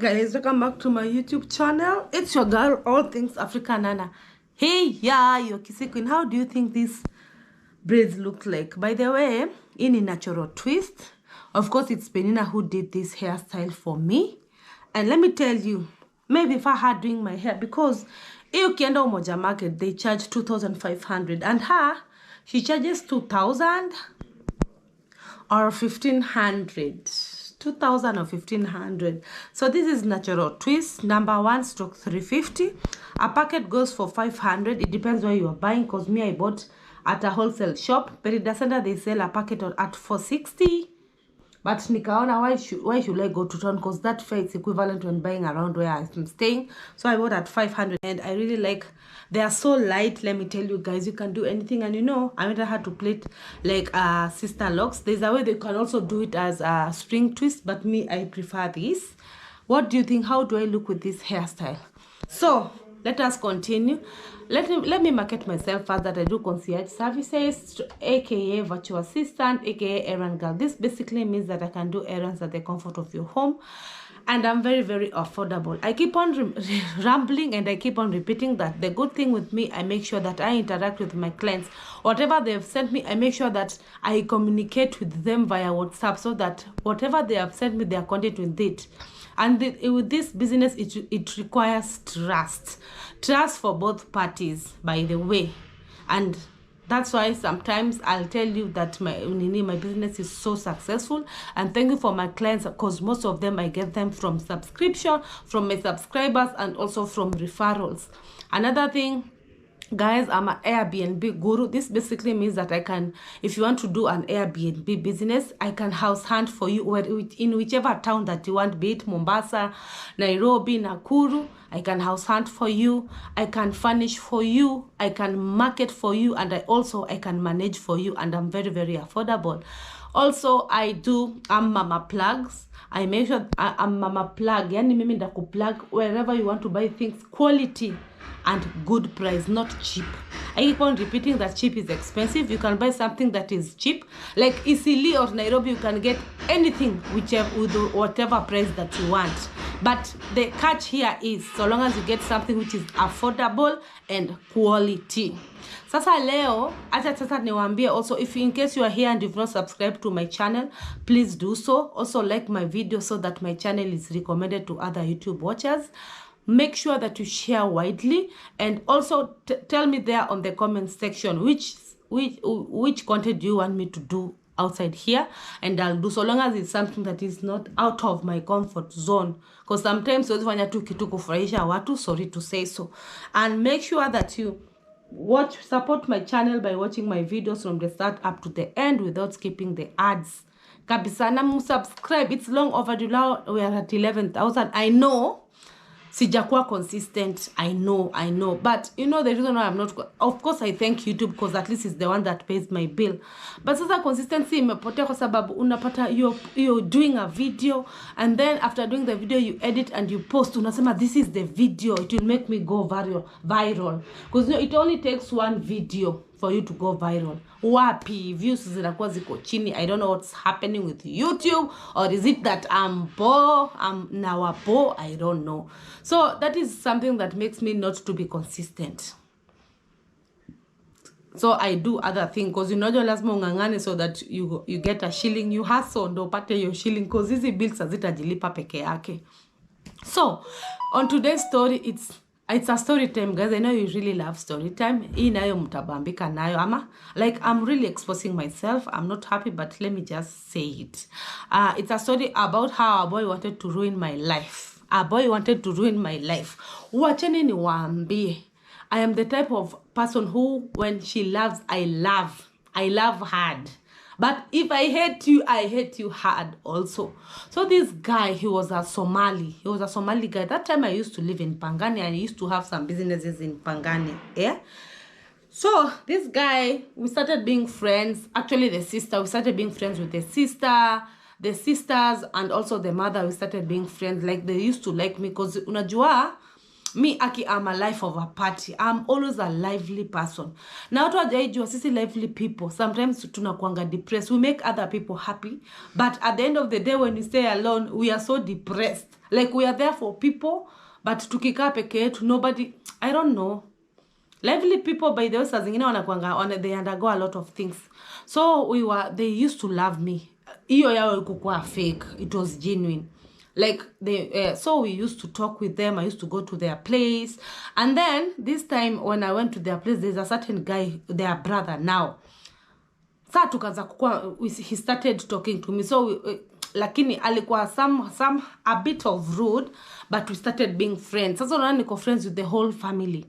guys, welcome back to my YouTube channel. It's your girl, All Things Africa Nana. Hey, yeah, your Kissy Queen. How do you think these braids look like? By the way, in a natural twist, of course, it's Penina who did this hairstyle for me. And let me tell you, maybe if I had doing my hair, because in Ukienda Umoja Market, they charge 2,500, and her, she charges 2,000 or 1,500. 2,000 or 1,500. So this is natural twist number 1 stroke 350. A packet goes for 500. It depends where you are buying, because me, I bought at a wholesale shop. Perida Center, they sell a packet at 460. But nikaona, why should I go to town? Because that fare is equivalent when buying around where I'm staying. So I bought at 500, and I really like. They are so light. Let me tell you guys, you can do anything. And you know, I never had to plait like sister locks. There's a way they can also do it as a spring twist, but me, I prefer this. What do you think? How do I look with this hairstyle? So let us continue. Let me market myself first, that I do concierge services, aka virtual assistant, aka errand girl. This basically means that I can do errands at the comfort of your home, and I'm very, very affordable. I keep on rambling, and I keep on repeating that the good thing with me, I make sure that I interact with my clients. Whatever they've sent me, I make sure that I communicate with them via WhatsApp, so that whatever they have sent me, they are content with it. And with this business, it requires trust for both parties, by the way. And that's why sometimes I'll tell you that my business is so successful. And thank you for my clients, because most of them I get them from subscription, from my subscribers, and also from referrals. Another thing, guys, I'm an Airbnb guru. This basically means that I can, if you want to do an Airbnb business, I can house hunt for you in whichever town that you want, be it Mombasa, Nairobi, Nakuru. I can house hunt for you. I can furnish for you. I can market for you, and I can manage for you, and I'm very, very affordable. Also, I'm mama plugs. I make sure I'm mama plug. Yani mimi ndakuplug wherever you want to buy things, quality and good price, not cheap. I keep on repeating that cheap is expensive. You can buy something that is cheap, like Isili or Nairobi. You can get anything with whatever price that you want. But the catch here is, so long as you get something which is affordable and quality. Sasa leo, acha sasa niwaambie also, if in case you are here and you've not subscribed to my channel, please do so. Also like my video, so that my channel is recommended to other YouTube watchers. Make sure that you share widely, and also tell me there on the comment section which content do you want me to do outside here, and I'll do, so long as it's something that is not out of my comfort zone, because sometimes wafanya tu kitu kufurahisha watu, sorry to say so. And make sure that you support my channel by watching my videos from the start up to the end without skipping the ads. Kabisa, na subscribe. It's long overdue. Now we are at 11,000. I know sijakuwa consistent, I know, but you know the reason why I'm not, of course I thank YouTube, because at least it's the one that pays my bill. But sasa consistency imepotea kwa sababu unapata you're doing a video, and then after doing the video you edit and you post, unasema this is the video, it will make me go viral, because you know, it only takes one video for you to go viral. Wapi views zinakuwa ziko chini. I don't know what's happening with YouTube, or is it that I'm now poor? I don't know. So that is something that makes me not to be consistent. So I do other things, because you know lazima ungangane so that you get a shilling. You hustle ndo upate your shilling, because hizi bills hazitajilipa peke yake. So on today's story, it's a story time, guys. I know you really love story time. Hii nayo mtabambika nayo, ama like I'm really exposing myself. I'm not happy, but let me just say it. It's a story about how a boy wanted to ruin my life. Wacheni niwaambie, I am the type of person who, when she loves, I love hard. But if I hate you, I hate you hard also. So this guy, he was a Somali guy. That time I used to live in Pangani, and I used to have some businesses in Pangani. Yeah. So this guy, we started being friends. Actually, we started being friends with the sisters, and also the mother. We started being friends. Like, they used to like me, because unajua, me I'm a life of a party. I'm always a lively person. Now to ajua sisi lively people, sometimes tunakuanga depressed. We make other people happy, but at the end of the day, when we stay alone, we are so depressed. like we are there for people, but tukikaa peke yetu, nobody, I don't know. Lively people, by the way, saa zingine wanakuanga, they undergo a lot of things. So they used to love me. Iyo yao ikukua fake. It was genuine. Like, so we used to talk with them. I used to go to their place. And then, this time, when I went to their place, there's a certain guy, their brother now. Saa tukaanza kukua, he started talking to me. So, lakini alikuwa a bit of rude, but we started being friends. Sasa unaona niko friends with the whole family.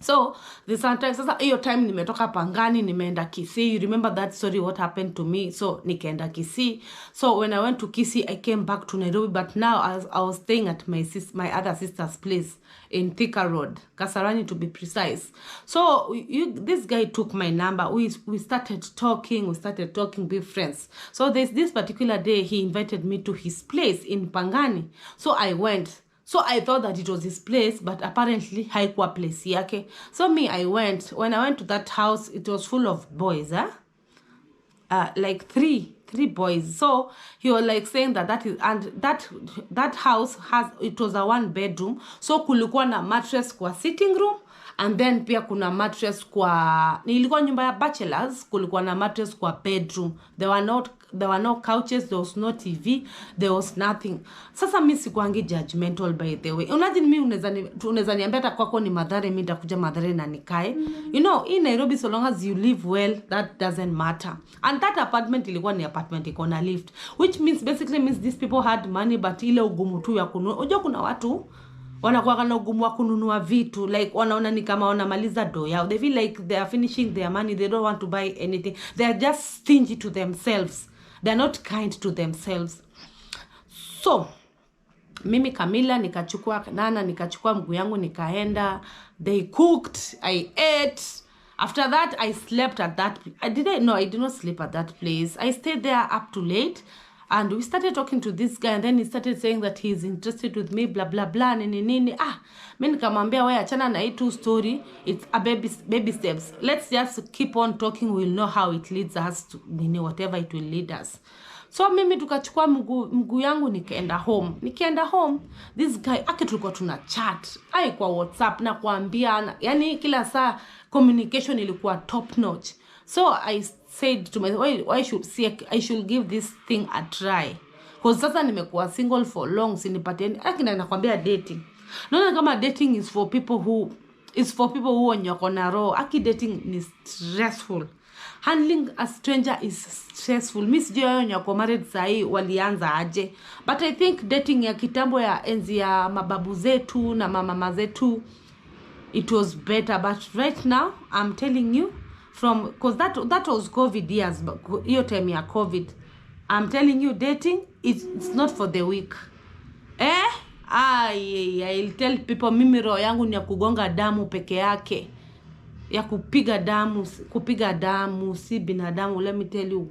So, sometimes, sasa hiyo time nimetoka Pangani, nimeenda Kisii. You remember that story, what happened to me? So, nikaenda Kisii. So, when I went to Kisii, I came back to Nairobi. But now, I was staying at my other sister's place in Thika Road. Kasarani, to be precise. So, this guy took my number. We started talking. Be friends. So, there's this particular day, he invited me to his place in Pangani. So, I went. So I thought that it was his place, but apparently haikuwa place yake. So I went. When I went to that house, it was full of boys, like three boys. So he was like saying that house it was a 1-bedroom. So kulikuwa na mattress kwa sitting room, and then pia kuna mattress kwa, nilikuwa nyumba ya bachelors, kulikuwa na mattress kwa bedroom. There were no couches, there was no TV, there was nothing. Sasa mimi sikuangi judgmental, by the way. Imagine mimi unaweza niambia hata kwako ni Mathare, mimi nitakuja Mathare na nikae. You know, in Nairobi, so long as you live well, that doesn't matter. And that apartment ilikuwa ni apartment iko na lift, which basically means these people had money, but ile ugumu tu ya kununua. Unajua kuna watu wanakuwa na ugumu wa kununua vitu, like wanaona ni kama wanamaliza do yao. They feel like they are finishing their money, they don't want to buy anything. They are just stingy to themselves. They are not kind to themselves. So, mimi Camilla nikachukua mguu yangu nikaenda. They cooked, I ate. After that, I slept at that place. I did not sleep at that place. I stayed there up to late. And we started talking to this guy, and then he started saying that he's interested with me, blah, blah, blah, nini. Mimi nikamwambia, wewe achana na hii tu story. It's a baby steps. Let's just keep on talking. We'll know how it leads us to, whatever it will lead us. So mimi tukachukua mguu yangu nikaenda home. Nikienda home, this guy, tulikuwa tuna chat. Kwa WhatsApp na kuambiana. Yani kila saa communication ilikuwa top notch. So I said to myself, I should give this thing a try. Because sasa nimekuwa single for long, sinipatieni. Nakwambia dating. Naona kama dating is for people who wako na roho. Dating is stressful. Handling a stranger is stressful. Mimi sijui wao nyako married sahi walianza aje. But I think dating ya kitambo ya enzi ya mababu zetu na mama zetu, it was better. But right now, I'm telling you, because that was COVID years, but hiyo time ya COVID, I'm telling you, dating, it's not for the weak. I'll tell people, mimi roho yangu ni ya kugonga damu peke yake. Ya kupiga damu, si binadamu. Let me tell you,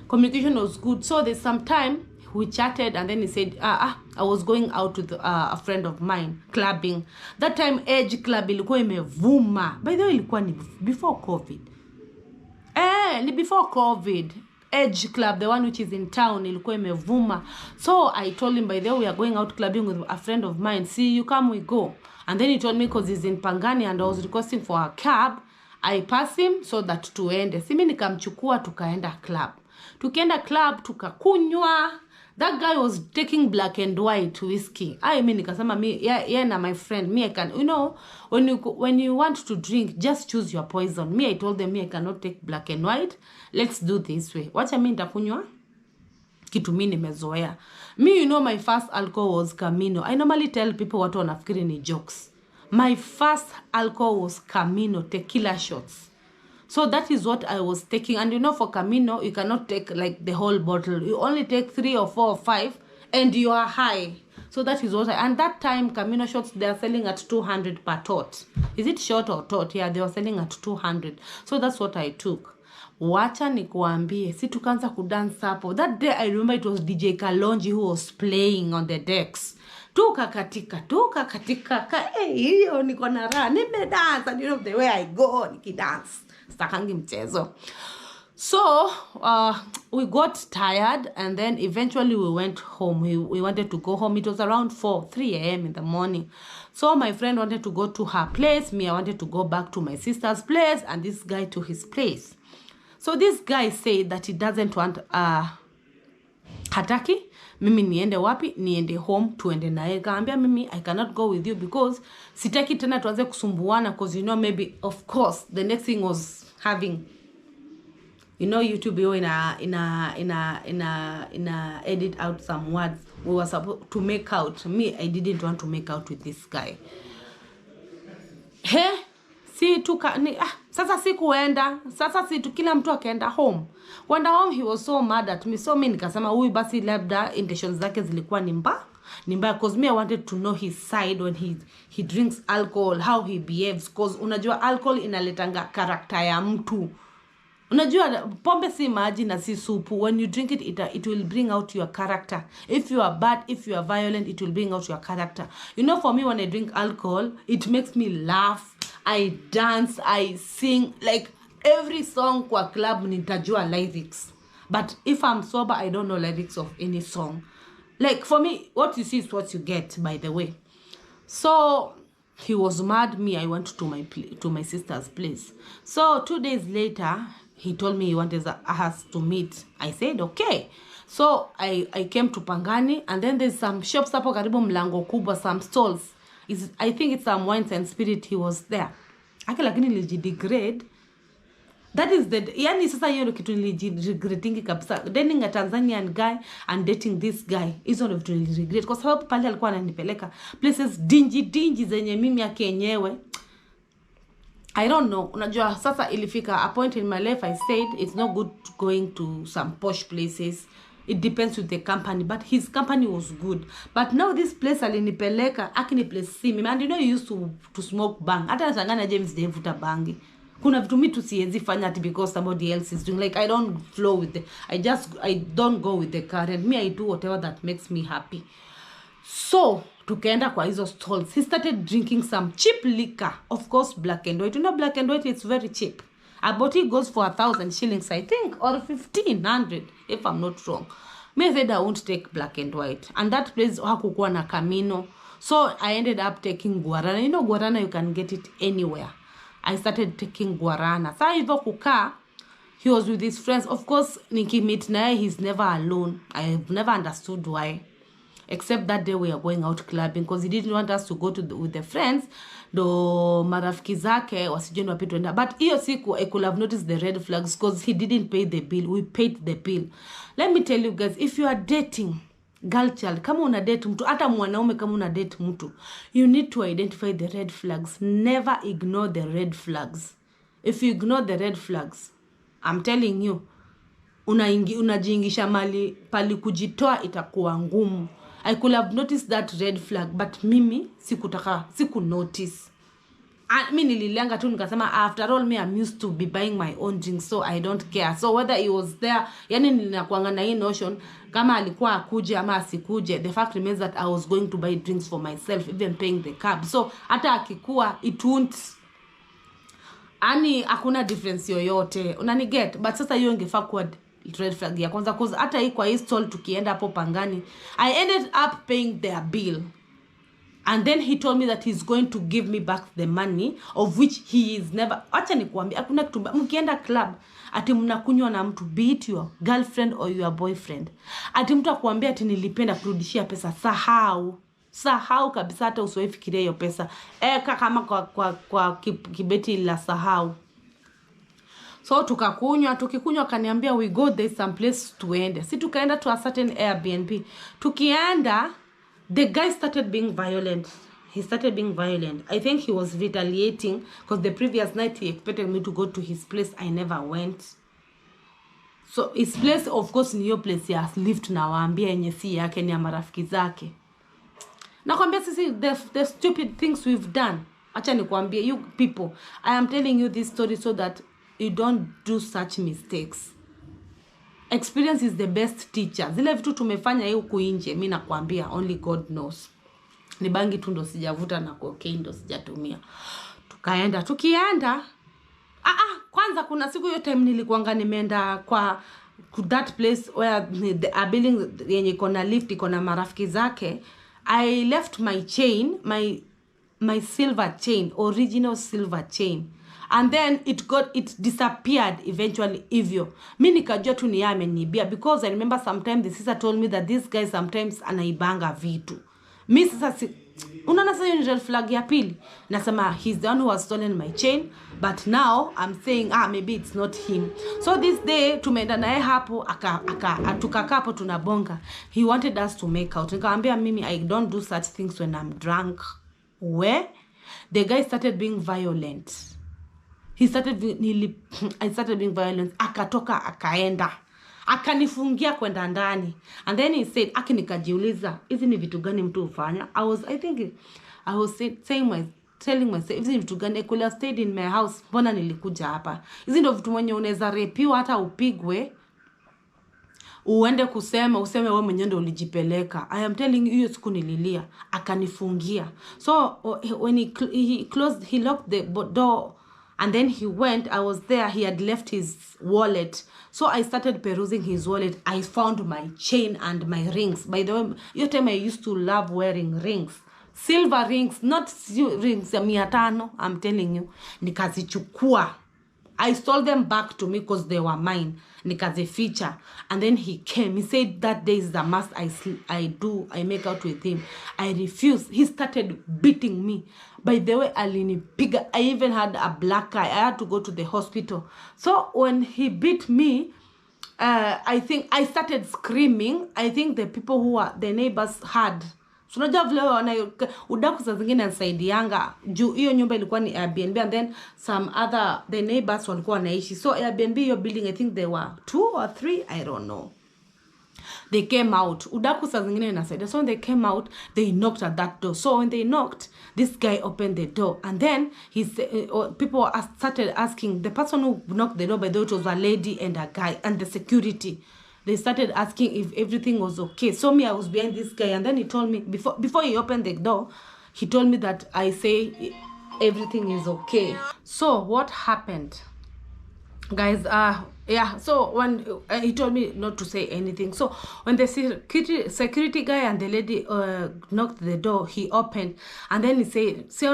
communication was good. So there's some time we chatted, and then he said, I was going out with a friend of mine, clubbing. That time, Edge Club ilikuwa imevuma. By the way, ilikuwa ni before COVID. Ni before COVID. Edge Club, the one which is in town, ilikuwa imevuma. So I told him, by the way, we are going out clubbing with a friend of mine. See, you come, we go. And then he told me, because he's in Pangani and I was requesting for a cab, I pass him so that tuende. Simi nikamchukua tukaenda club. Tukienda club, tukakunywa. That guy was taking black and white whiskey. Nikasema na my friend, I can, when you want to drink, just choose your poison. I told them, I cannot take black and white. Let's do this way. Wacha nitakunywa kitu mimi nimezoea. My first alcohol was Camino. I normally tell people watu wanafikiri ni jokes. My first alcohol was Camino, tequila shots. So that is what I was taking. And for Camino, you cannot take like the whole bottle. You only take 3 or 4 or 5 and you are high. So that is what and that time, Camino shots, they are selling at 200 per tot. Is it short or tot? Yeah, they were selling at 200. So that's what I took. Wacha nikuambie, si tukaanza kudance hapo. That day, I remember it was DJ Kalonji who was playing on the decks. Tuka katika. Hiyo niko na raha. Nimedance, and the way I go, nikidance. Stakangi mchezo. So we got tired, and then eventually we went home. We wanted to go home. It was around 3 a.m. in the morning. So my friend wanted to go to her place. Me, I wanted to go back to my sister's place, and this guy to his place. So this guy said that he doesn't want hataki mimi niende wapi, niende home, tuende naye. Kaambia mimi I cannot go with you because sitaki tena tuanze kusumbuana, because you know, maybe of course the next thing was having, you know, YouTube in a edit out some words we were supposed to make out. Me, I didn't want to make out with this guy. He sasa sikuenda, sasa kila mtu akaenda home. Kwenda home, he was so mad at me. So mimi nikasema huyu basi labda intentions zake zilikuwa ni mbaya, because me I wanted to know his side when he drinks alcohol, how he behaves, because unajua alcohol inaletanga character ya mtu. Unajua pombe si maji na si supu. When you drink it, it will bring out your character. If you are bad, if you are violent, it will bring out your character. You know, for me, when I drink alcohol, it makes me laugh, I dance, I sing. Like every song kwa club nitajua lyrics. But if I'm sober, I don't know lyrics of any song. Like for me, what you see is what you get, by the way. So he was mad. Me, I went to my sister's place. So 2 days later, he told me he wanted us to meet. I said, okay. So I came to Pangani, and then there's some shops hapo karibu mlango kubwa, some stalls. I think it's some wines and spirit. He was there. Lakini nilijidegrade. That is the, yani sasa hiyo kitu nilijiregretting kabisa. Dating a Tanzanian guy and dating this guy. Hizo ndio vitu niliregret. Kwa sababu pale alikuwa ananipeleka places dingy zenye mimi yake yenyewe. I don't know. Unajua sasa ilifika a point in my life I said it's not good going to some posh places. It depends with the company, but his company was good. But now this place alinipeleka akini place simi. And you know, you used to smoke bang. Hata nasangana James devuta bangi. Kuna vitu mimi tusienzi fanya ati because somebody else is doing. Like I don't flow with the, I don't go with the current. Me, I do whatever that makes me happy. So tukaenda kwa hizo stalls. He started drinking some cheap liquor. Of course, black and white. You know, black and white, it's very cheap. A bottle goes for 1,000 shillings, I think, or 1,500, if I'm not wrong. Me said I won't take black and white. And that place hakukuwa na Camino. So I ended up taking guarana. You know, guarana, you can get it anywhere. I started taking guarana. Sa hivyo kukaa, he was with his friends. Of course, nikimit naye, he's never alone. I've never understood why. Except that day we are going out clubbing, because he didn't want us to go with the friends. Do marafiki zake wasijeni wapi tuenda. But hiyo siku I could have noticed the red flags because he didn't pay the bill. We paid the bill. Let me tell you guys, if you are dating girl child, kama una date mtu, hata mwanaume kama una date mtu, you need to identify the red flags. Never ignore the red flags. If you ignore the red flags, I'm telling you, unajiingisha mali pali kujitoa itakuwa ngumu. I could have noticed that red flag, but mimi siku notice. Mimi nililenga tu nikasema, after all, me I'm used to be buying my own drinks, so I don't care. So whether he was there, yani ninakuanga na hii notion kama alikuwa akuje ama asikuje, the fact remains that I was going to buy drinks for myself, even paying the cab. So hata akikuwa, it won't, ani hakuna difference yoyote. Unani get? But sasa hiyo ingefaa kuwa red flag ya kwanza, cause hata hii kwa hii stall tukienda hapo Pangani, I ended up paying their bill. And then he told me that he's going to give me back the money, of which he is never. Acha nikuambia, hakuna kitu mkienda club ati mnakunywa na mtu, be it your girlfriend or your boyfriend, ati mtu akwambia ati nilipenda kurudishia pesa. Sahau kabisa, hata usifikirie hiyo pesa. Kama kwa kibeti la sahau. So tukikunywa kaniambia we go there some place tuende. Si tukaenda to a certain Airbnb. Tukienda, the guy started being violent. He started being violent. I think he was retaliating because the previous night he expected me to go to his place. I never went. So his place, of course, ni hiyo place ya lift na waambia yenye si yake, ni ya marafiki zake. Nakwambia sisi the stupid things we've done. Acha nikwambie, you people, I am telling you this story so that you don't do such mistakes. Experience is the best teacher. Zile vitu tumefanya hii huku nje, mimi nakwambia only God knows. Ni bangi tu ndo sijavuta na cocaine ndo sijatumia. Tukienda. kwanza kuna siku hiyo time nilikuanga nimeenda kwa that place where the building yenye iko na lift iko na marafiki zake. I left my chain, my silver chain, original silver chain, and then it disappeared eventually hivyo. Mi nikajua tu ni amenibia, because I remember sometimes the sister told me that this guy sometimes anaibanga vitu. Mi sasa unaona sasa ni red flag ya pili. Nasema he's the one who has stolen my chain, but now I'm saying maybe it's not him. So this day tumeenda naye hapo tukakaa hapo tunabonga. He wanted us to make out. Nikamwambia mimi I don't do such things when I'm drunk. Where the guy started being violent. I started being violent. Akatoka akaenda. Akanifungia kwenda ndani. And then he said, nikajiuliza, hizi ni vitu gani mtu ufanya? I was telling myself, hizi ni vitu gani? I could have stayed in my house. Mbona nilikuja hapa? Hizi ndio vitu mwenye unaweza repiwa hata upigwe. Uende useme wewe mwenyewe ndio ulijipeleka. I am telling you, hiyo siku nililia. Akanifungia. So when he locked the door, and then he went, I was there, he had left his wallet. So I started perusing his wallet. I found my chain and my rings. By the way, your time I used to love wearing rings. Silver rings, not rings ya 500, I'm telling you. Nikazichukua. I stole them back to me because they were mine. Nikazificha. And then he came. He said that day is the must I make out with him. I refused. He started beating me. By the way, alinipiga. I even had a black eye. I had to go to the hospital. So when he beat me, I think I started screaming. I think the people who were the neighbors heard. So unajua vile wana udaku saa zingine nisaidianga juu hiyo nyumba ilikuwa ni Airbnb, and then the neighbors walikuwa wanaishi. So Airbnb, your building, I think there were 2 or 3, I don't know. They came out. Udaku saa zingine nasaidia. So when they came out, they knocked at that door. So when they knocked, this guy opened the door, and then people started asking. The person who knocked the door, by the way, it was a lady and a guy, and the security. They started asking if everything was okay. So me, I was behind this guy, and then he told me, before he opened the door, he told me that I say everything is okay. So what happened, guys? So when he told me not to say anything. So when the security guy and the lady knocked the door, he opened, and then he said, they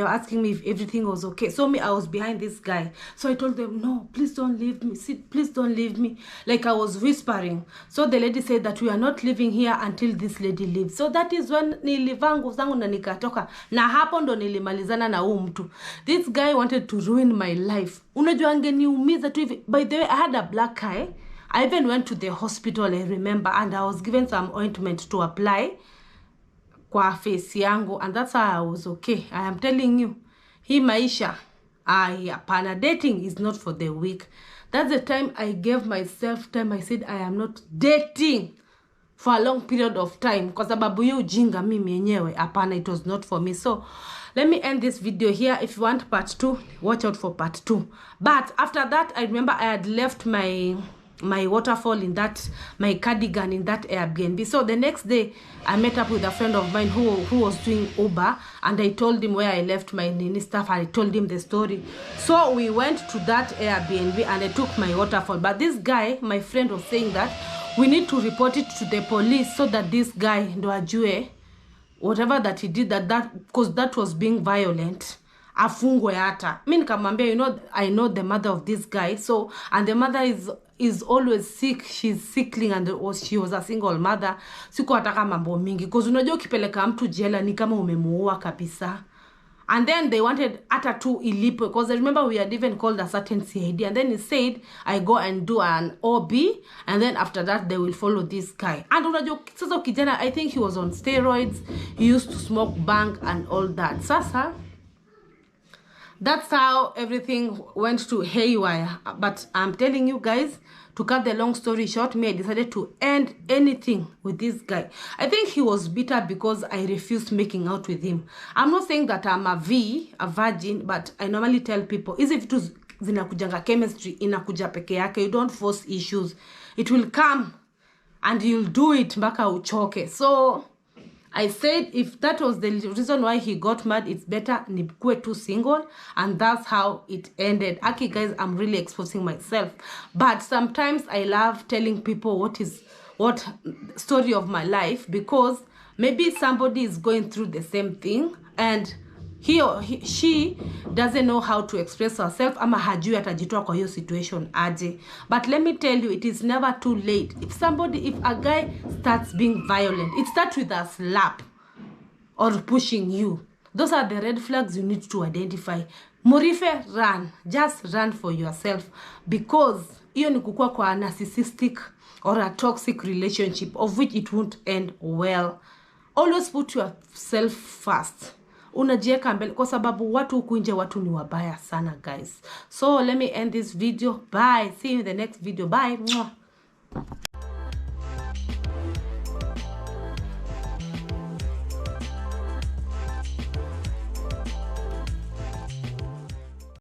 were asking me if everything was okay. So me, I was behind this guy. So I told them, no, please don't leave me. Please don't leave me. Like I was whispering. So the lady said that we are not living here until this lady leaves. So that is when nilivangu zangu na nikatoka. Na hapo ndo nilimalizana na huyu mtu. This guy wanted to ruin my life. Unajua angeniumiza tu hivi. By the way, I had a black eye. I even went to the hospital, I remember, and I was given some ointment to apply kwa face yangu, and that's how I was okay. I am telling you, hii maisha, hapana, dating is not for the weak. That's the time I gave myself time. I said I am not dating for a long period of time, kwa sababu hiyo ujinga mimi yenyewe, hapana, it was not for me. So let me end this video here. If you want part 2, watch out for part 2. But after that, I remember I had left my waterfall in that, my cardigan in that Airbnb. So the next day, I met up with a friend of mine who was doing Uber, and I told him where I left my Nini stuff, and I told him the story. So we went to that Airbnb, and I took my waterfall. But this guy, my friend, was saying that we need to report it to the police so that this guy, ndo ajue whatever that he did, because that was being violent, afungwe hata. Mi nikamwambia, I know the mother of this guy. So, and the mother is always sick. She's sickling, and she was a single mother. Siku ataka mambo mingi, because unajua ukipeleka mtu jela ni kama umemuua kabisa. And then they wanted hata tu ilipo, because I remember we had even called a certain CID, and then he said I go and do an OB, and then after that they will follow this guy. And unajua sasa kijana, I think he was on steroids, he used to smoke bang and all that. Sasa that's how everything went to haywire. But I'm telling you guys, to cut the long story short, I decided to end anything with this guy. I think he was bitter because I refused making out with him. I'm not saying that I'm a virgin, but I normally tell people, is if it zinakujanga chemistry, inakuja peke yake. You don't force issues. It will come, and you'll do it mpaka uchoke. So I said if that was the reason why he got mad, it's better nikue too single, and that's how it ended. Aki guys, I'm really exposing myself, but sometimes I love telling people what story of my life, because maybe somebody is going through the same thing and she doesn't know how to express herself, ama hajui atajitoa kwa hiyo situation aje. But let me tell you, it is never too late. If a guy starts being violent, it starts with a slap or pushing you. Those are the red flags you need to identify. Murife, run. Just run for yourself, because hiyo ni kukua kwa a narcissistic or a toxic relationship of which it won't end well. Always put yourself first. Unajieka mbele, kwa sababu watu huku nje, watu ni wabaya sana guys. So let me end this video. Bye. See you in the next video. Bye.